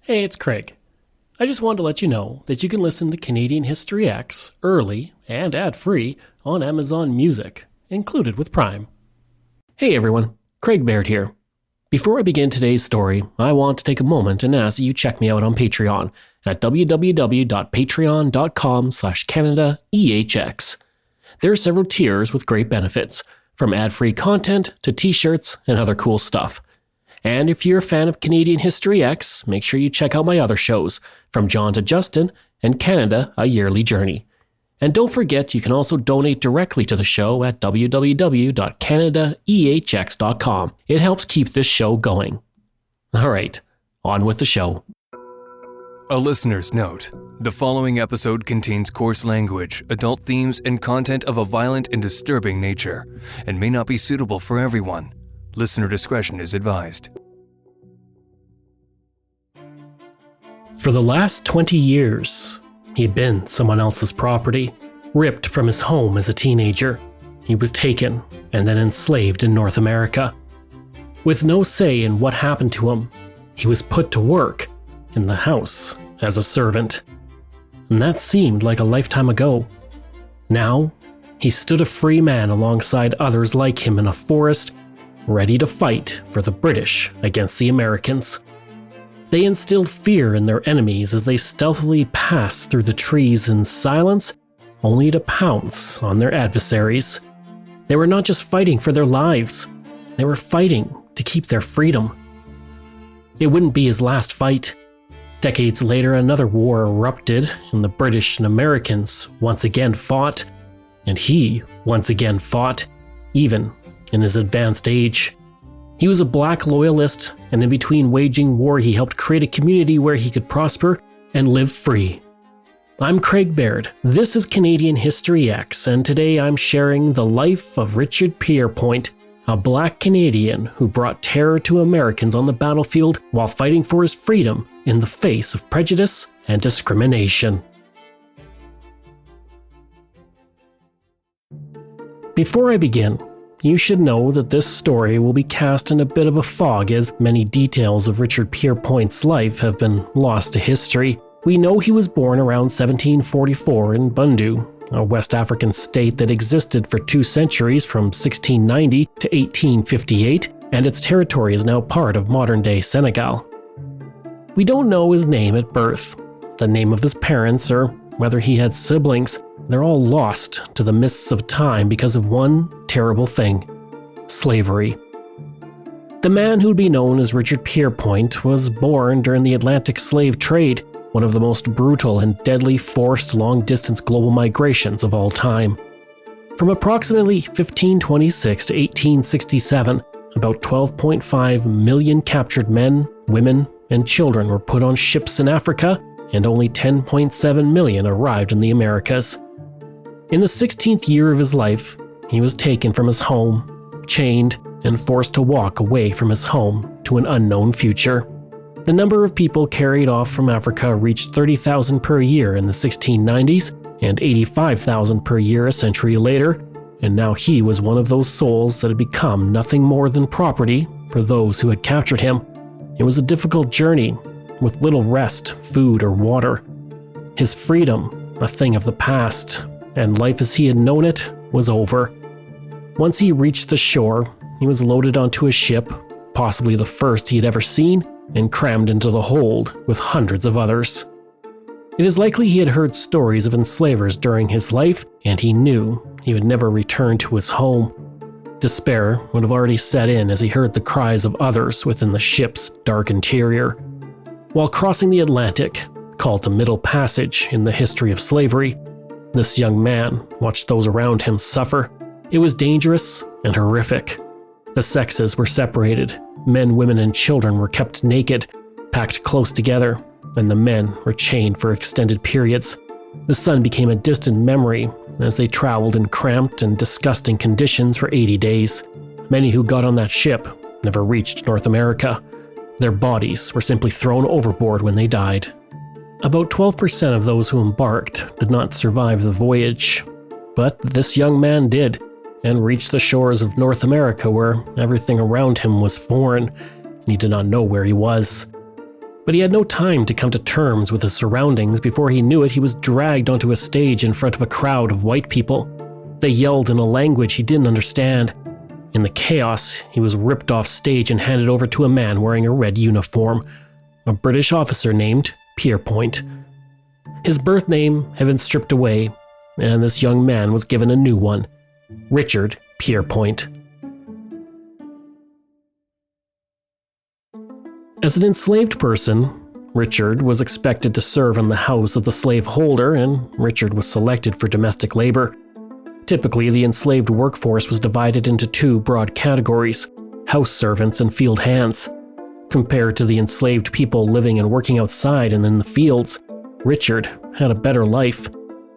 Hey, it's Craig. I just wanted to let you know that you can listen to Canadian History X early and ad-free on Amazon Music, included with Prime. Hey everyone, Craig Baird here. Before I begin today's story, I want to take a moment and ask that you check me out on Patreon at www.patreon.com/CanadaEHX. There are several tiers with great benefits, from ad-free content to t-shirts and other cool stuff. And if you're a fan of Canadian History X, make sure you check out my other shows, From John to Justin and Canada, A Yearly Journey. And don't forget, you can also donate directly to the show at www.canadaehx.com. It helps keep this show going. All right, on with the show. A listener's note. The following episode contains coarse language, adult themes, and content of a violent and disturbing nature, and may not be suitable for everyone. Listener discretion is advised. For the last 20 years, he'd been someone else's property, ripped from his home as a teenager. He was taken and then enslaved in North America. With no say in what happened to him, he was put to work in the house as a servant. And that seemed like a lifetime ago. Now, he stood a free man alongside others like him in a forest, ready to fight for the British against the Americans. They instilled fear in their enemies as they stealthily passed through the trees in silence, only to pounce on their adversaries. They were not just fighting for their lives, they were fighting to keep their freedom. It wouldn't be his last fight. Decades later, another war erupted, and the British and Americans once again fought, and he once again fought, even in his advanced age. He was a black loyalist, and in between waging war, he helped create a community where he could prosper and live free. I'm Craig Baird. This is Canadian History X, and today I'm sharing the life of Richard Pierpoint, a black Canadian who brought terror to Americans on the battlefield while fighting for his freedom in the face of prejudice and discrimination. Before I begin, you should know that this story will be cast in a bit of a fog as many details of Richard Pierpoint's life have been lost to history. We know he was born around 1744 in Bundu, a West African state that existed for 2 centuries from 1690 to 1858, and its territory is now part of modern-day Senegal. We don't know his name at birth, the name of his parents, or whether he had siblings. They're all lost to the mists of time because of one terrible thing: slavery. The man who'd be known as Richard Pierpoint was born during the Atlantic slave trade, one of the most brutal and deadly forced long-distance global migrations of all time. From approximately 1526 to 1867, about 12.5 million captured men, women, and children were put on ships in Africa, and only 10.7 million arrived in the Americas. In the 16th year of his life, he was taken from his home, chained, and forced to walk away from his home to an unknown future. The number of people carried off from Africa reached 30,000 per year in the 1690s and 85,000 per year a century later, and now he was one of those souls that had become nothing more than property for those who had captured him. It was a difficult journey, with little rest, food, or water. His freedom, a thing of the past, and life as he had known it was over. Once he reached the shore, he was loaded onto a ship, possibly the first he had ever seen, and crammed into the hold with hundreds of others. It is likely he had heard stories of enslavers during his life, and he knew he would never return to his home. Despair would have already set in as he heard the cries of others within the ship's dark interior. While crossing the Atlantic, called the Middle Passage in the history of slavery, this young man watched those around him suffer. It was dangerous and horrific. The sexes were separated. Men, women, and children were kept naked, packed close together, and the men were chained for extended periods. The sun became a distant memory as they traveled in cramped and disgusting conditions for 80 days. Many who got on that ship never reached North America. Their bodies were simply thrown overboard when they died. About 12% of those who embarked did not survive the voyage, but this young man did, and reached the shores of North America where everything around him was foreign, and he did not know where he was. But he had no time to come to terms with his surroundings. Before he knew it, he was dragged onto a stage in front of a crowd of white people. They yelled in a language he didn't understand. In the chaos, he was ripped off stage and handed over to a man wearing a red uniform, a British officer named Pierpoint. His birth name had been stripped away, and this young man was given a new one, Richard Pierpoint. As an enslaved person, Richard was expected to serve in the house of the slaveholder, and Richard was selected for domestic labor. Typically, the enslaved workforce was divided into two broad categories: house servants and field hands. Compared to the enslaved people living and working outside and in the fields, Richard had a better life.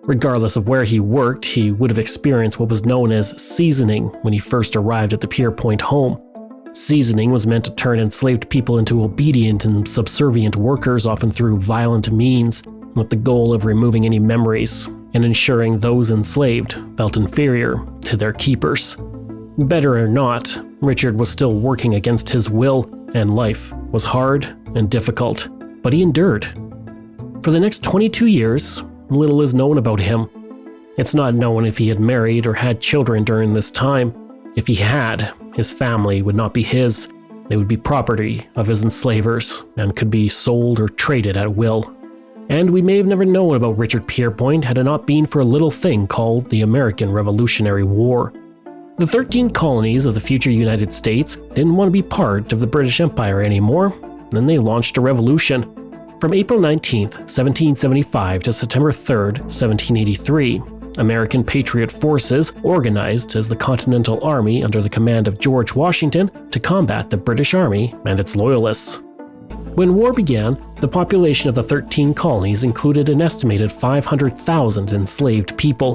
Regardless of where he worked, he would have experienced what was known as seasoning when he first arrived at the Pierpoint home. Seasoning was meant to turn enslaved people into obedient and subservient workers, often through violent means, with the goal of removing any memories and ensuring those enslaved felt inferior to their keepers. Better or not, Richard was still working against his will, and life was hard and difficult, but he endured. For the next 22 years, little is known about him. It's not known if he had married or had children during this time. If he had, his family would not be his. They would be property of his enslavers and could be sold or traded at will. And we may have never known about Richard Pierpoint had it not been for a little thing called the American Revolutionary War. The 13 colonies of the future United States didn't want to be part of the British Empire anymore, and they launched a revolution. From April 19, 1775 to September 3, 1783, American Patriot forces organized as the Continental Army under the command of George Washington to combat the British Army and its loyalists. When war began, the population of the 13 colonies included an estimated 500,000 enslaved people.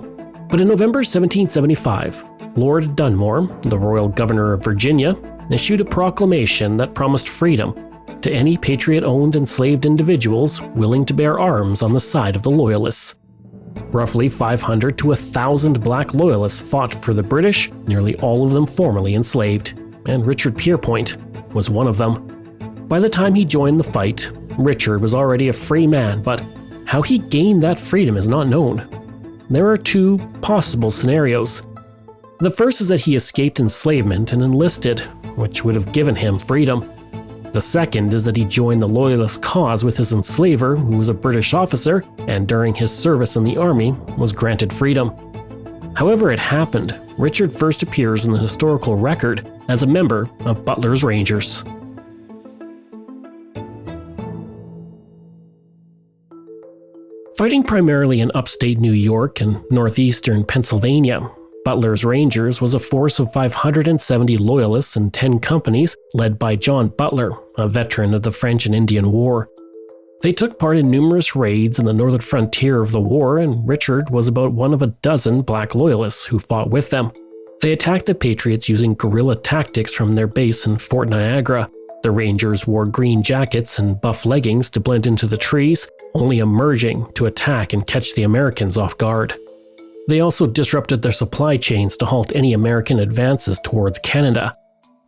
But in November 1775, Lord Dunmore, the royal governor of Virginia, issued a proclamation that promised freedom to any Patriot-owned enslaved individuals willing to bear arms on the side of the Loyalists. Roughly 500 to 1,000 black Loyalists fought for the British, nearly all of them formerly enslaved, and Richard Pierpoint was one of them. By the time he joined the fight, Richard was already a free man, but how he gained that freedom is not known. There are two possible scenarios. The first is that he escaped enslavement and enlisted, which would have given him freedom. The second is that he joined the Loyalist cause with his enslaver, who was a British officer, and during his service in the army was granted freedom. However it happened, Richard first appears in the historical record as a member of Butler's Rangers. Fighting primarily in upstate New York and northeastern Pennsylvania, Butler's Rangers was a force of 570 Loyalists and 10 companies led by John Butler, a veteran of the French and Indian War. They took part in numerous raids in the northern frontier of the war, and Richard was about one of a dozen black Loyalists who fought with them. They attacked the Patriots using guerrilla tactics from their base in Fort Niagara. The Rangers wore green jackets and buff leggings to blend into the trees, only emerging to attack and catch the Americans off guard. They also disrupted their supply chains to halt any American advances towards Canada.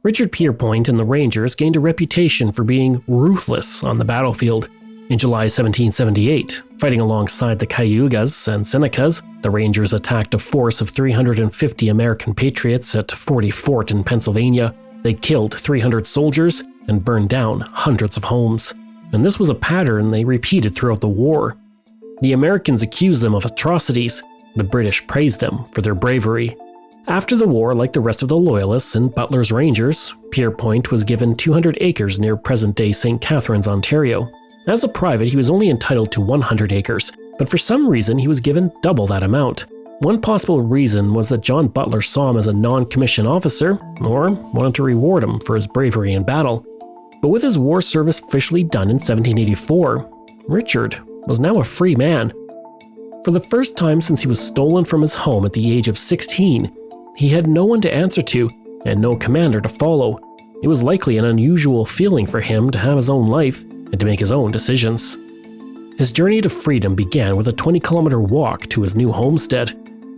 Richard Pierpoint and the Rangers gained a reputation for being ruthless on the battlefield. In July 1778, fighting alongside the Cayugas and Senecas, the Rangers attacked a force of 350 American patriots at 40 Fort in Pennsylvania. They killed 300 soldiers and burned down hundreds of homes. And this was a pattern they repeated throughout the war. The Americans accused them of atrocities. The British praised them for their bravery. After the war, like the rest of the Loyalists and Butler's Rangers, Pierpoint was given 200 acres near present-day St. Catharines, Ontario. As a private, he was only entitled to 100 acres, but for some reason he was given double that amount. One possible reason was that John Butler saw him as a non-commissioned officer, or wanted to reward him for his bravery in battle. But with his war service officially done in 1784, Richard was now a free man. For the first time since he was stolen from his home at the age of 16, he had no one to answer to and no commander to follow. It was likely an unusual feeling for him to have his own life and to make his own decisions. His journey to freedom began with a 20-kilometer walk to his new homestead.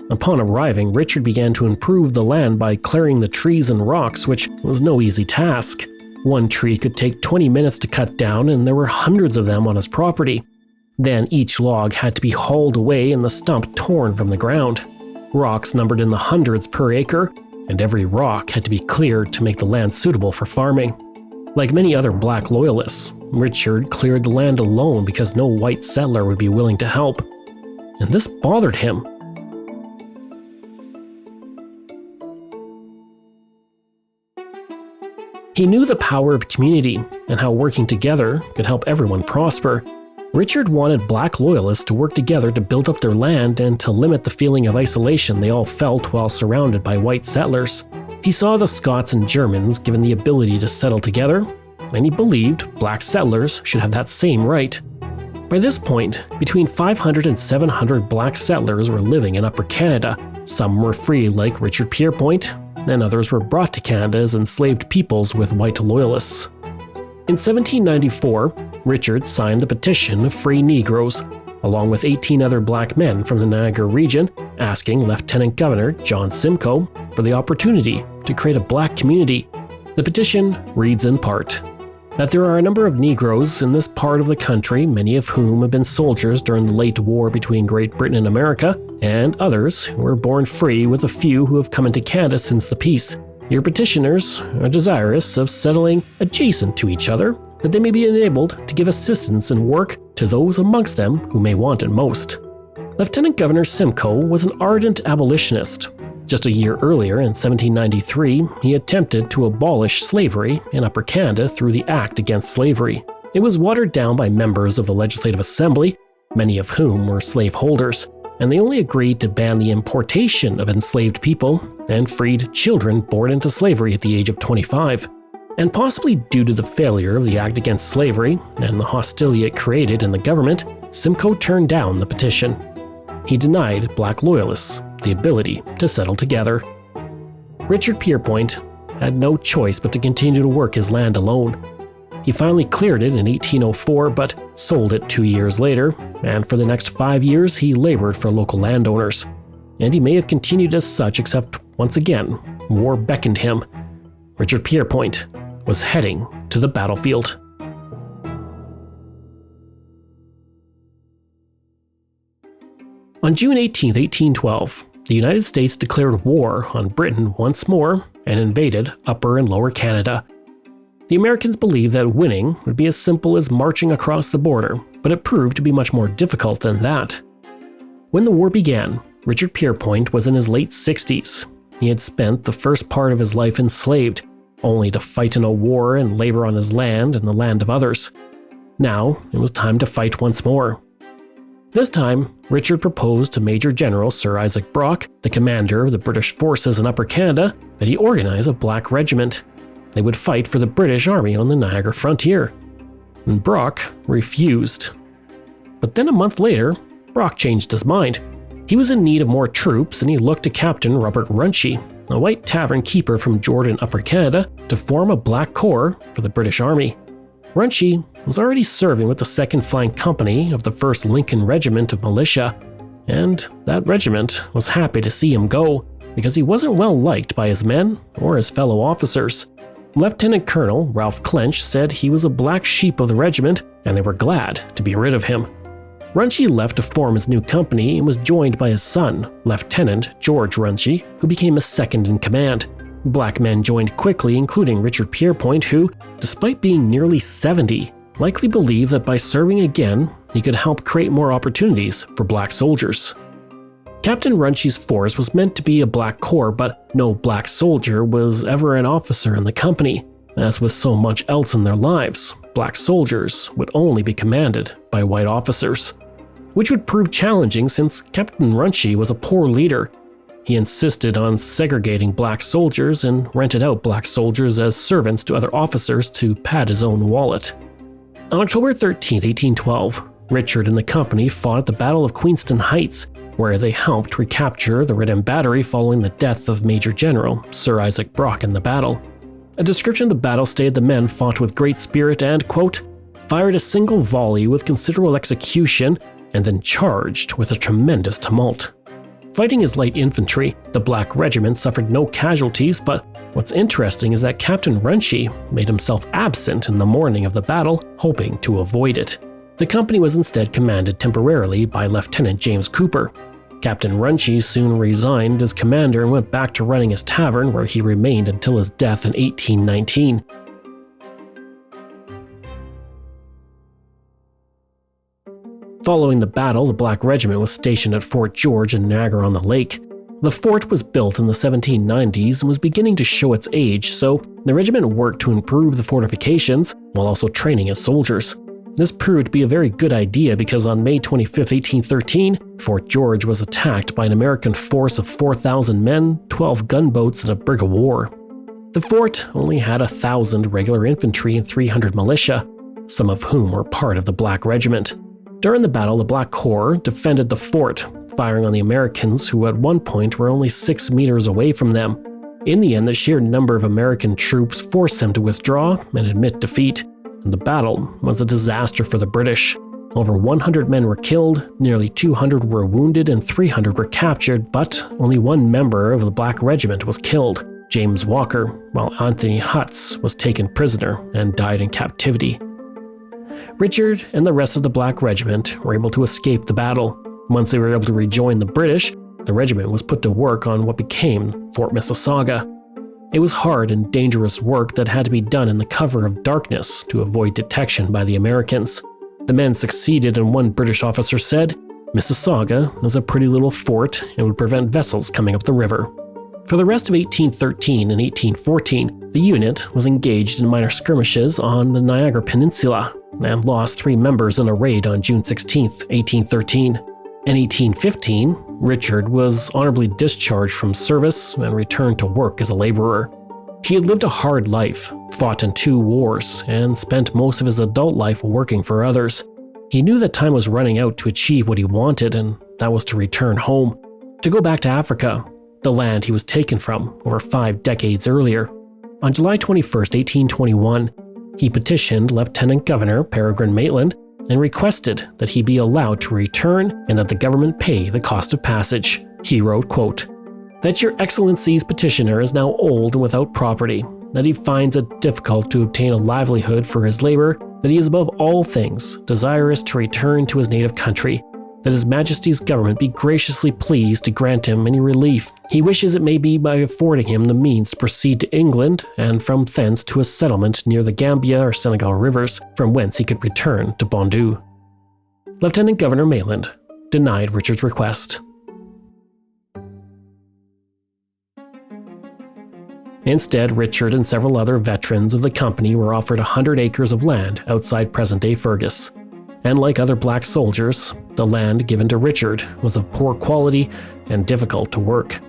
Upon arriving, Richard began to improve the land by clearing the trees and rocks, which was no easy task. One tree could take 20 minutes to cut down, and there were hundreds of them on his property. Then each log had to be hauled away and the stump torn from the ground. Rocks numbered in the hundreds per acre, and every rock had to be cleared to make the land suitable for farming. Like many other black loyalists, Richard cleared the land alone because no white settler would be willing to help. And this bothered him. He knew the power of community and how working together could help everyone prosper. Richard wanted black loyalists to work together to build up their land and to limit the feeling of isolation they all felt while surrounded by white settlers. He saw the Scots and Germans given the ability to settle together, and he believed black settlers should have that same right. By this point, between 500 and 700 black settlers were living in Upper Canada. Some were free like Richard Pierpoint, and others were brought to Canada as enslaved peoples with white loyalists. In 1794, Richard signed the Petition of Free Negroes, along with 18 other black men from the Niagara region, asking Lieutenant Governor John Simcoe for the opportunity to create a black community. The petition reads in part that there are a number of Negroes in this part of the country, many of whom have been soldiers during the late war between Great Britain and America, and others who were born free, with a few who have come into Canada since the peace. Your petitioners are desirous of settling adjacent to each other, that they may be enabled to give assistance and work to those amongst them who may want it most. Lieutenant Governor Simcoe was an ardent abolitionist. Just a year earlier, in 1793, he attempted to abolish slavery in Upper Canada through the Act Against Slavery. It was watered down by members of the Legislative Assembly, many of whom were slaveholders, and they only agreed to ban the importation of enslaved people and freed children born into slavery at the age of 25. And possibly due to the failure of the Act Against Slavery and the hostility it created in the government, Simcoe turned down the petition. He denied black loyalists the ability to settle together. Richard Pierpoint had no choice but to continue to work his land alone. He finally cleared it in 1804, but sold it 2 years later, and for the next 5 years he labored for local landowners. And he may have continued as such, except once again, war beckoned him. Richard Pierpoint was heading to the battlefield. On June 18, 1812, the United States declared war on Britain once more and invaded Upper and Lower Canada. The Americans believed that winning would be as simple as marching across the border, but it proved to be much more difficult than that. When the war began, Richard Pierpoint was in his late 60s. He had spent the first part of his life enslaved, only to fight in a war and labor on his land and the land of others. Now, it was time to fight once more. This time, Richard proposed to Major General Sir Isaac Brock, the commander of the British forces in Upper Canada, that he organize a black regiment. They would fight for the British Army on the Niagara frontier. And Brock refused. But then a month later, Brock changed his mind. He was in need of more troops, and he looked to Captain Robert Runcie, a white tavern keeper from Jordan, Upper Canada, to form a black corps for the British Army. Runcie was already serving with the 2nd Flank Company of the 1st Lincoln Regiment of Militia, and that regiment was happy to see him go because he wasn't well liked by his men or his fellow officers. Lieutenant Colonel Ralph Clench said he was a black sheep of the regiment, and they were glad to be rid of him. Runcie left to form his new company and was joined by his son, Lieutenant George Runcie, who became his second in command. Black men joined quickly, including Richard Pierpoint, who, despite being nearly 70, likely believed that by serving again, he could help create more opportunities for black soldiers. Captain Runcie's force was meant to be a black corps, but no black soldier was ever an officer in the company. As with so much else in their lives, black soldiers would only be commanded by white officers, which would prove challenging since Captain Runcie was a poor leader. He insisted on segregating black soldiers and rented out black soldiers as servants to other officers to pad his own wallet. On October 13, 1812, Richard and the company fought at the Battle of Queenston Heights, where they helped recapture the Red End Battery following the death of Major General Sir Isaac Brock in the battle. A description of the battle stated the men fought with great spirit and, quote, fired a single volley with considerable execution and then charged with a tremendous tumult. Fighting as light infantry, the Black Regiment suffered no casualties, but what's interesting is that Captain Runshie made himself absent in the morning of the battle, hoping to avoid it. The company was instead commanded temporarily by Lieutenant James Cooper. Captain Runshie soon resigned as commander and went back to running his tavern, where he remained until his death in 1819. Following the battle, the Black Regiment was stationed at Fort George in Niagara-on-the-Lake. The fort was built in the 1790s and was beginning to show its age, so the regiment worked to improve the fortifications while also training its soldiers. This proved to be a very good idea because on May 25, 1813, Fort George was attacked by an American force of 4,000 men, 12 gunboats, and a brig of war. The fort only had 1,000 regular infantry and 300 militia, some of whom were part of the Black Regiment. During the battle, the Black Corps defended the fort, firing on the Americans, who at one point were only 6 meters away from them. In the end, the sheer number of American troops forced them to withdraw and admit defeat, and the battle was a disaster for the British. Over 100 men were killed, nearly 200 were wounded, and 300 were captured, but only one member of the Black Regiment was killed, James Walker, while Anthony Hutz was taken prisoner and died in captivity. Richard and the rest of the Black Regiment were able to escape the battle. Once they were able to rejoin the British, the regiment was put to work on what became Fort Mississauga. It was hard and dangerous work that had to be done in the cover of darkness to avoid detection by the Americans. The men succeeded, and one British officer said, "Mississauga was a pretty little fort and would prevent vessels coming up the river." For the rest of 1813 and 1814, the unit was engaged in minor skirmishes on the Niagara Peninsula and lost 3 members in a raid on June 16, 1813. In 1815, Richard was honorably discharged from service and returned to work as a laborer. He had lived a hard life, fought in 2 wars, and spent most of his adult life working for others. He knew that time was running out to achieve what he wanted, and that was to return home, to go back to Africa, the land he was taken from over 5 decades earlier. On July 21, 1821, he petitioned Lieutenant Governor Peregrine Maitland and requested that he be allowed to return and that the government pay the cost of passage. He wrote, quote, "That your Excellency's petitioner is now old and without property, that he finds it difficult to obtain a livelihood for his labor, that he is above all things desirous to return to his native country, that His Majesty's government be graciously pleased to grant him any relief. He wishes it may be by affording him the means to proceed to England, and from thence to a settlement near the Gambia or Senegal rivers, from whence he could return to Bondu." Lieutenant Governor Maitland denied Richard's request. Instead, Richard and several other veterans of the company were offered 100 acres of land outside present-day Fergus. And like other black soldiers, the land given to Richard was of poor quality and difficult to work.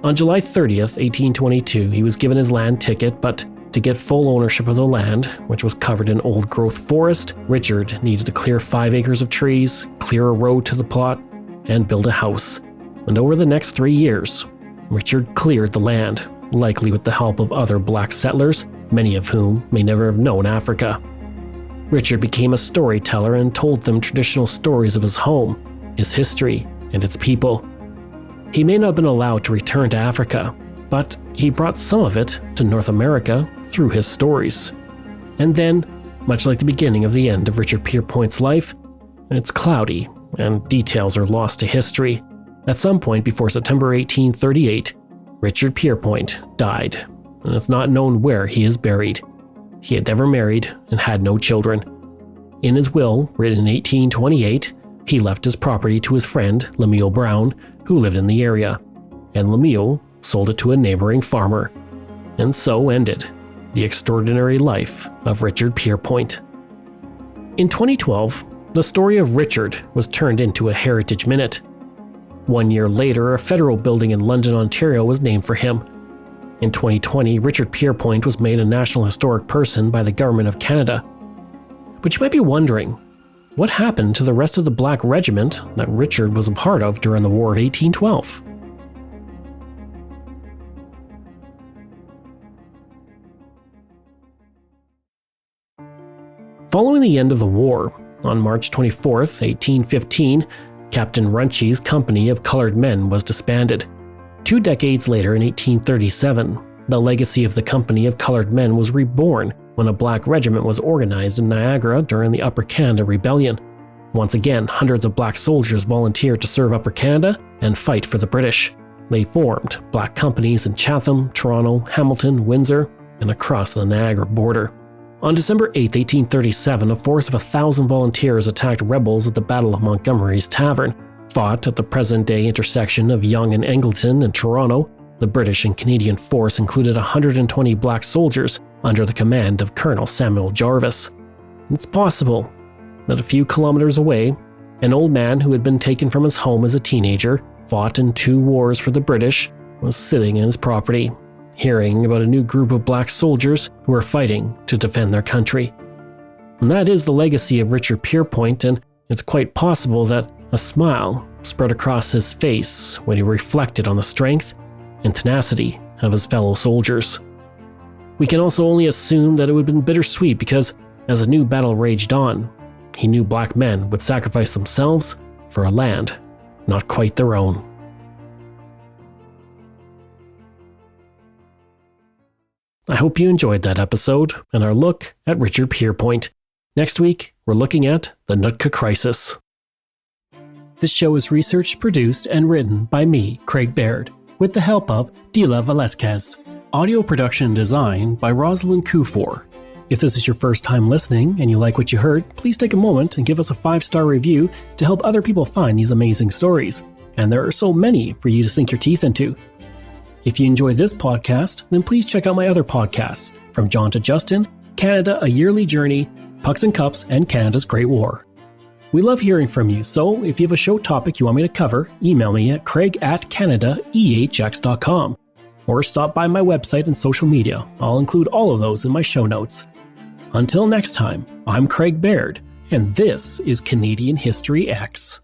On July 30th, 1822, he was given his land ticket, but to get full ownership of the land, which was covered in old-growth forest, Richard needed to clear 5 acres of trees, clear a road to the plot, and build a house. And over the next 3 years, Richard cleared the land, likely with the help of other black settlers, many of whom may never have known Africa. Richard became a storyteller and told them traditional stories of his home, his history, and its people. He may not have been allowed to return to Africa, but he brought some of it to North America through his stories. And then, much like the beginning of the end of Richard Pierpoint's life, it's cloudy and details are lost to history. At some point before September 1838, Richard Pierpoint died, and it's not known where he is buried. He had never married and had no children. In his will, written in 1828, he left his property to his friend Lemuel Brown, who lived in the area, and Lemuel sold it to a neighboring farmer. And so ended the extraordinary life of Richard Pierpoint. In 2012, the story of Richard was turned into a Heritage Minute. 1 year later, a federal building in London, Ontario was named for him. In 2020, Richard Pierpoint was made a National Historic Person by the Government of Canada. But you might be wondering, what happened to the rest of the Black Regiment that Richard was a part of during the War of 1812? Following the end of the war, on March 24, 1815, Captain Runchie's company of colored men was disbanded. 2 decades later, in 1837, the legacy of the company of colored men was reborn when a black regiment was organized in Niagara during the Upper Canada Rebellion. Once again, hundreds of black soldiers volunteered to serve Upper Canada and fight for the British. They formed black companies in Chatham, Toronto, Hamilton, Windsor, and across the Niagara border. On December 8, 1837, a force of 1,000 volunteers attacked rebels at the Battle of Montgomery's Tavern. Fought at the present-day intersection of Yonge and Eglinton in Toronto, the British and Canadian force included 120 black soldiers under the command of Colonel Samuel Jarvis. It's possible that a few kilometers away, an old man who had been taken from his home as a teenager, fought in 2 wars for the British, was sitting in his property, hearing about a new group of black soldiers who were fighting to defend their country. And that is the legacy of Richard Pierpoint, and it's quite possible that a smile spread across his face when he reflected on the strength and tenacity of his fellow soldiers. We can also only assume that it would have been bittersweet because, as a new battle raged on, he knew black men would sacrifice themselves for a land not quite their own. I hope you enjoyed that episode and our look at Richard Pierpoint. Next week, we're looking at the Nootka Crisis. This show is researched, produced, and written by me, Craig Baird, with the help of Dila Velasquez. Audio production and design by Rosalind Kufor. If this is your first time listening and you like what you heard, please take a moment and give us a 5-star review to help other people find these amazing stories. And there are so many for you to sink your teeth into. If you enjoy this podcast, then please check out my other podcasts, From John to Justin, Canada, A Yearly Journey, Pucks and Cups, and Canada's Great War. We love hearing from you, so if you have a show topic you want me to cover, email me at craig@canadaehx.com. Or stop by my website and social media. I'll include all of those in my show notes. Until next time, I'm Craig Baird, and this is Canadian History X.